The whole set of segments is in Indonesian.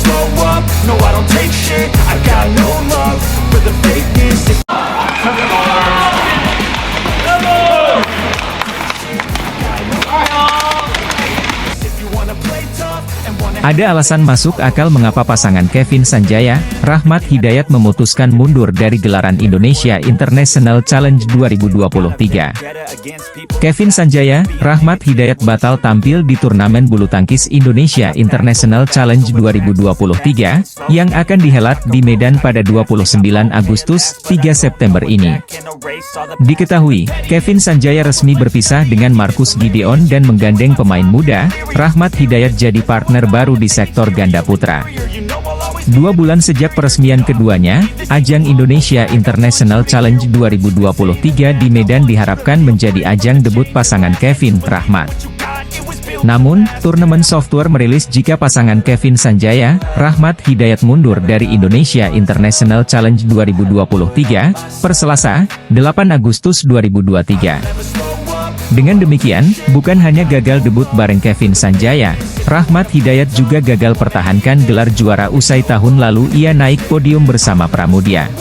slow up, no I don't take shit, I got no love for the fakeness. Ada alasan masuk akal mengapa pasangan Kevin Sanjaya, Rahmat Hidayat memutuskan mundur dari gelaran Indonesia International Challenge 2023. Kevin Sanjaya, Rahmat Hidayat batal tampil di turnamen bulu tangkis Indonesia International Challenge 2023, yang akan dihelat di Medan pada 29 Agustus, 3 September ini. Diketahui, Kevin Sanjaya resmi berpisah dengan Marcus Gideon dan menggandeng pemain muda, Rahmat Hidayat jadi partner baru di sektor ganda putra. 2 bulan sejak peresmian keduanya, ajang Indonesia International Challenge 2023 di Medan diharapkan menjadi ajang debut pasangan Kevin, Rahmat. Namun, turnamen software merilis jika pasangan Kevin Sanjaya, Rahmat Hidayat mundur dari Indonesia International Challenge 2023, per Selasa, 8 Agustus 2023. Dengan demikian, bukan hanya gagal debut bareng Kevin Sanjaya, Rahmat Hidayat juga gagal pertahankan gelar juara usai tahun lalu ia naik podium bersama Pramudia.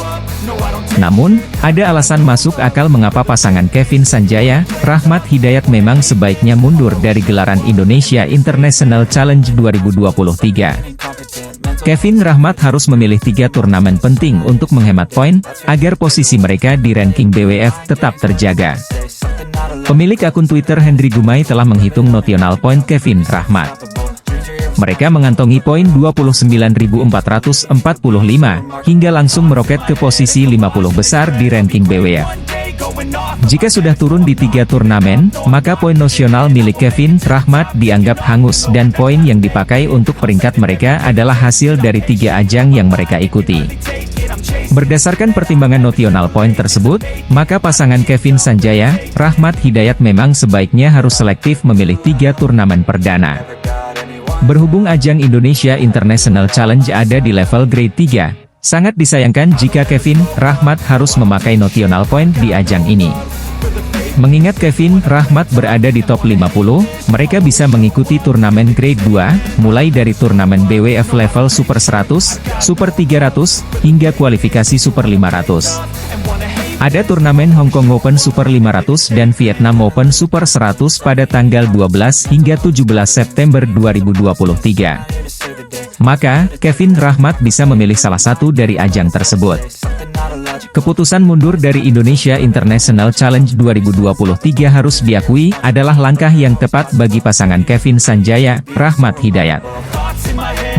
Namun, ada alasan masuk akal mengapa pasangan Kevin Sanjaya, Rahmat Hidayat memang sebaiknya mundur dari gelaran Indonesia International Challenge 2023. Kevin Rahmat harus memilih 3 turnamen penting untuk menghemat poin, agar posisi mereka di ranking BWF tetap terjaga. Pemilik akun Twitter Hendry Gumai telah menghitung notional point Kevin Rahmat. Mereka mengantongi poin 29.445, hingga langsung meroket ke posisi 50 besar di ranking BWF. Jika sudah turun di 3 turnamen, maka poin nasional milik Kevin Rahmat dianggap hangus dan poin yang dipakai untuk peringkat mereka adalah hasil dari 3 ajang yang mereka ikuti. Berdasarkan pertimbangan notional point tersebut, maka pasangan Kevin Sanjaya, Rahmat Hidayat memang sebaiknya harus selektif memilih 3 turnamen perdana. Berhubung ajang Indonesia International Challenge ada di level grade 3, sangat disayangkan jika Kevin Rahmat harus memakai notional point di ajang ini. Mengingat Kevin Rahmat berada di top 50, mereka bisa mengikuti turnamen grade 2, mulai dari turnamen BWF level Super 100, Super 300, hingga kualifikasi Super 500. Ada turnamen Hong Kong Open Super 500 dan Vietnam Open Super 100 pada tanggal 12 hingga 17 September 2023. Maka, Kevin Rahmat bisa memilih salah satu dari ajang tersebut. Keputusan mundur dari Indonesia International Challenge 2023 harus diakui adalah langkah yang tepat bagi pasangan Kevin Sanjaya, Rahmat Hidayat.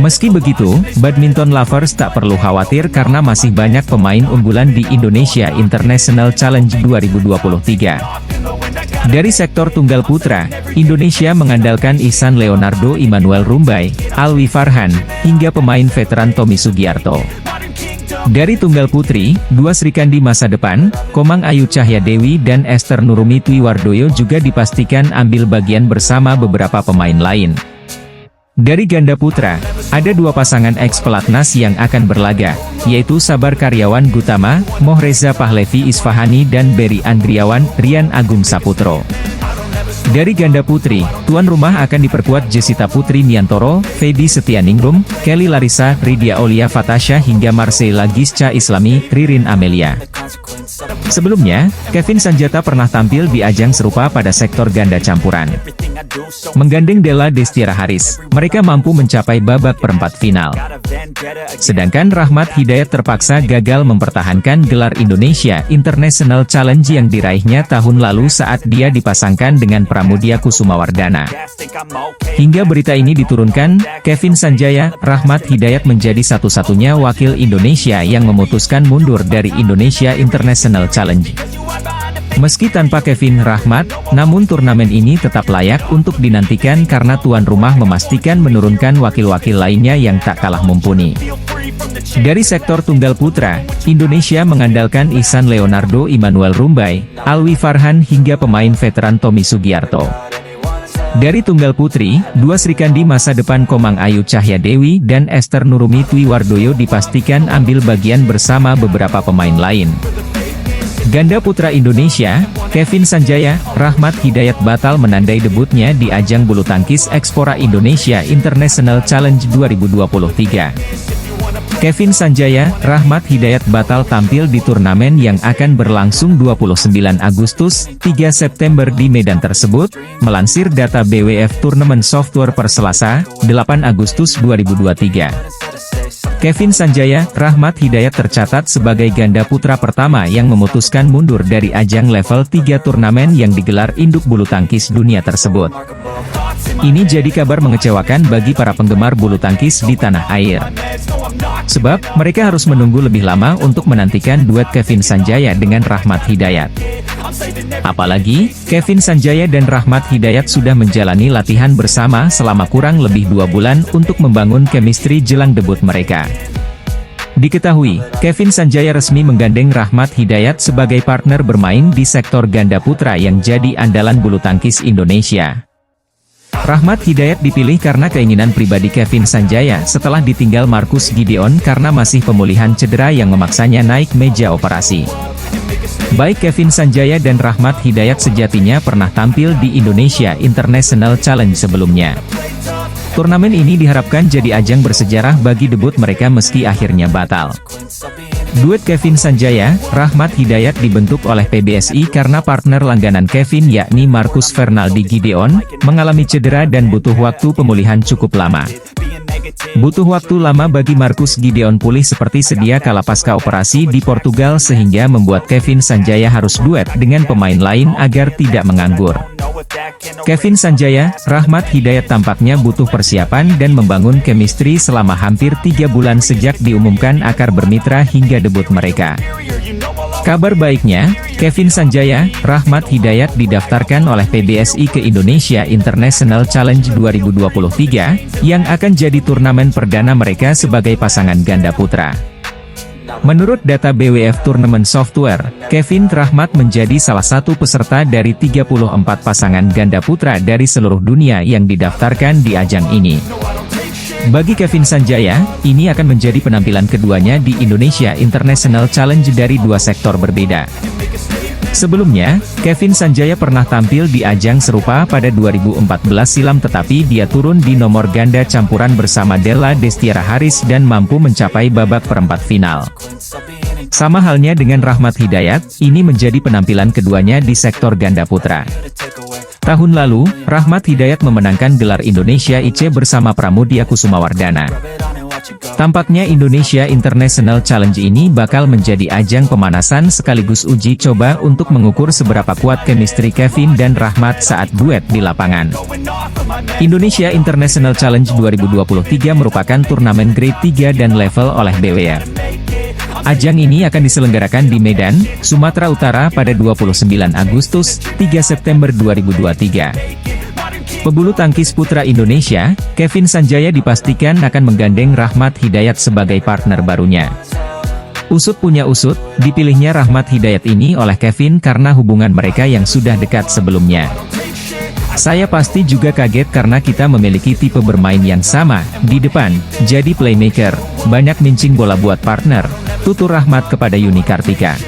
Meski begitu, badminton lovers tak perlu khawatir karena masih banyak pemain unggulan di Indonesia International Challenge 2023. Dari sektor tunggal putra, Indonesia mengandalkan Ihsan Leonardo Immanuel Rumbai, Alwi Farhan, hingga pemain veteran Tommy Sugiarto. Dari tunggal putri, 2 Srikandi masa depan, Komang Ayu Cahyadewi dan Esther Nurumi Twiwardoyo juga dipastikan ambil bagian bersama beberapa pemain lain. Dari ganda putra, ada 2 pasangan ex-pelatnas yang akan berlaga, yaitu Sabar Karyawan Gutama, Mohreza Pahlevi Isfahani dan Berry Andriawan, Rian Agung Saputro. Dari ganda putri, tuan rumah akan diperkuat Jessita Putri Miantoro, Feby Setianingrum, Kelly Larissa, Ridya Aulia Fatasha hingga Marcella Gisca Islami, Ririn Amelia. Sebelumnya, Kevin Sanjata pernah tampil di ajang serupa pada sektor ganda campuran. Menggandeng Della Destiara Haris, mereka mampu mencapai babak perempat final. Sedangkan Rahmat Hidayat terpaksa gagal mempertahankan gelar Indonesia International Challenge yang diraihnya tahun lalu saat dia dipasangkan dengan Pramudia Kusumawardana. Hingga berita ini diturunkan, Kevin Sanjaya, Rahmat Hidayat menjadi satu-satunya wakil Indonesia yang memutuskan mundur dari Indonesia International Challenge. Meski tanpa Kevin Rahmat, namun turnamen ini tetap layak untuk dinantikan karena tuan rumah memastikan menurunkan wakil-wakil lainnya yang tak kalah mumpuni. Dari sektor tunggal putra, Indonesia mengandalkan Ihsan Leonardo Immanuel Rumbai, Alwi Farhan hingga pemain veteran Tommy Sugiarto. Dari tunggal putri, 2 Srikandi masa depan Komang Ayu Cahyadewi dan Esther Nurumi Twiwardoyo dipastikan ambil bagian bersama beberapa pemain lain. Ganda putra Indonesia, Kevin Sanjaya, Rahmat Hidayat batal menandai debutnya di ajang bulu tangkis Ekspora Indonesia International Challenge 2023. Kevin Sanjaya, Rahmat Hidayat batal tampil di turnamen yang akan berlangsung 29 Agustus, 3 September di Medan tersebut, melansir data BWF Tournament Software per Selasa, 8 Agustus 2023. Kevin Sanjaya, Rahmat Hidayat tercatat sebagai ganda putra pertama yang memutuskan mundur dari ajang level 3 turnamen yang digelar induk bulu tangkis dunia tersebut. Ini jadi kabar mengecewakan bagi para penggemar bulu tangkis di tanah air. Sebab, mereka harus menunggu lebih lama untuk menantikan duet Kevin Sanjaya dengan Rahmat Hidayat. Apalagi, Kevin Sanjaya dan Rahmat Hidayat sudah menjalani latihan bersama selama kurang lebih 2 bulan untuk membangun chemistry jelang debut mereka. Diketahui, Kevin Sanjaya resmi menggandeng Rahmat Hidayat sebagai partner bermain di sektor ganda putra yang jadi andalan bulu tangkis Indonesia. Rahmat Hidayat dipilih karena keinginan pribadi Kevin Sanjaya setelah ditinggal Marcus Gideon karena masih pemulihan cedera yang memaksanya naik meja operasi. Baik Kevin Sanjaya dan Rahmat Hidayat sejatinya pernah tampil di Indonesia International Challenge sebelumnya. Turnamen ini diharapkan jadi ajang bersejarah bagi debut mereka meski akhirnya batal. Duet Kevin Sanjaya, Rahmat Hidayat dibentuk oleh PBSI karena partner langganan Kevin yakni Marcus Fernaldi Gideon, mengalami cedera dan butuh waktu pemulihan cukup lama. Butuh waktu lama bagi Marcus Gideon pulih seperti sedia kala pasca operasi di Portugal sehingga membuat Kevin Sanjaya harus duet dengan pemain lain agar tidak menganggur. Kevin Sanjaya, Rahmat Hidayat tampaknya butuh persiapan dan membangun chemistry selama hampir 3 bulan sejak diumumkan akan bermitra hingga debut mereka. Kabar baiknya, Kevin Sanjaya, Rahmat Hidayat didaftarkan oleh PBSI ke Indonesia International Challenge 2023, yang akan jadi turnamen perdana mereka sebagai pasangan ganda putra. Menurut data BWF Tournament Software, Kevin Rahmat menjadi salah satu peserta dari 34 pasangan ganda putra dari seluruh dunia yang didaftarkan di ajang ini. Bagi Kevin Sanjaya, ini akan menjadi penampilan keduanya di Indonesia International Challenge dari 2 sektor berbeda. Sebelumnya, Kevin Sanjaya pernah tampil di ajang serupa pada 2014 silam tetapi dia turun di nomor ganda campuran bersama Della Destiara Haris dan mampu mencapai babak perempat final. Sama halnya dengan Rahmat Hidayat, ini menjadi penampilan keduanya di sektor ganda putra. Tahun lalu, Rahmat Hidayat memenangkan gelar Indonesia IC bersama Pramudia Kusumawardana. Tampaknya Indonesia International Challenge ini bakal menjadi ajang pemanasan sekaligus uji coba untuk mengukur seberapa kuat chemistry Kevin dan Rahmat saat duet di lapangan. Indonesia International Challenge 2023 merupakan turnamen grade 3 dan level oleh BWF. Ajang ini akan diselenggarakan di Medan, Sumatera Utara pada 29 Agustus, 3 September 2023. Pebulu tangkis putra Indonesia, Kevin Sanjaya dipastikan akan menggandeng Rahmat Hidayat sebagai partner barunya. Usut punya usut, dipilihnya Rahmat Hidayat ini oleh Kevin karena hubungan mereka yang sudah dekat sebelumnya. Saya pasti juga kaget karena kita memiliki tipe bermain yang sama, di depan, jadi playmaker, banyak mincing bola buat partner, tutur Rahmat kepada Yuni Kartika.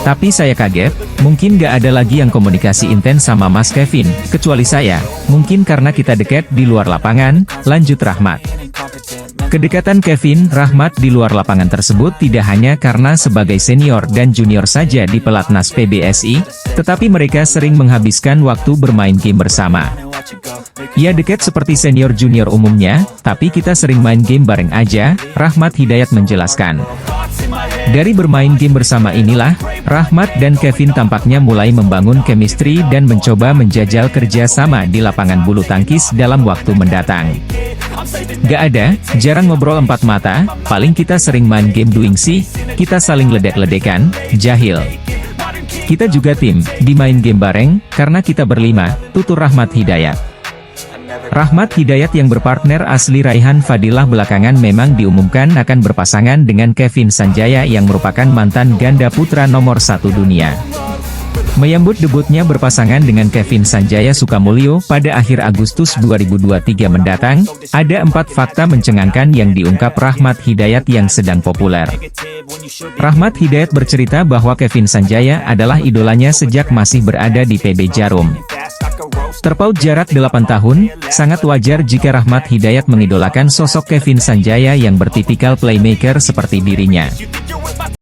Tapi saya kaget, mungkin gak ada lagi yang komunikasi intens sama Mas Kevin, kecuali saya, mungkin karena kita dekat di luar lapangan, lanjut Rahmat. Kedekatan Kevin, Rahmat di luar lapangan tersebut tidak hanya karena sebagai senior dan junior saja di pelatnas PBSI, tetapi mereka sering menghabiskan waktu bermain game bersama. Ya dekat seperti senior junior umumnya, tapi kita sering main game bareng aja, Rahmat Hidayat menjelaskan. Dari bermain game bersama inilah, Rahmat dan Kevin tampaknya mulai membangun chemistry dan mencoba menjajal kerja sama di lapangan bulu tangkis dalam waktu mendatang. Gak ada, jarang ngobrol empat mata, paling kita sering main game doing sih, kita saling ledek-ledekan, jahil. Kita juga tim, di main game bareng, karena kita berlima, tutur Rahmat Hidayat. Rahmat Hidayat yang berpartner asli Raihan Fadilah belakangan memang diumumkan akan berpasangan dengan Kevin Sanjaya yang merupakan mantan ganda putra nomor 1 dunia. Menyambut debutnya berpasangan dengan Kevin Sanjaya Sukamulyo pada akhir Agustus 2023 mendatang, ada 4 fakta mencengangkan yang diungkap Rahmat Hidayat yang sedang populer. Rahmat Hidayat bercerita bahwa Kevin Sanjaya adalah idolanya sejak masih berada di PB Jarum. Terpaut jarak 8 tahun, sangat wajar jika Rahmat Hidayat mengidolakan sosok Kevin Sanjaya yang bertipikal playmaker seperti dirinya.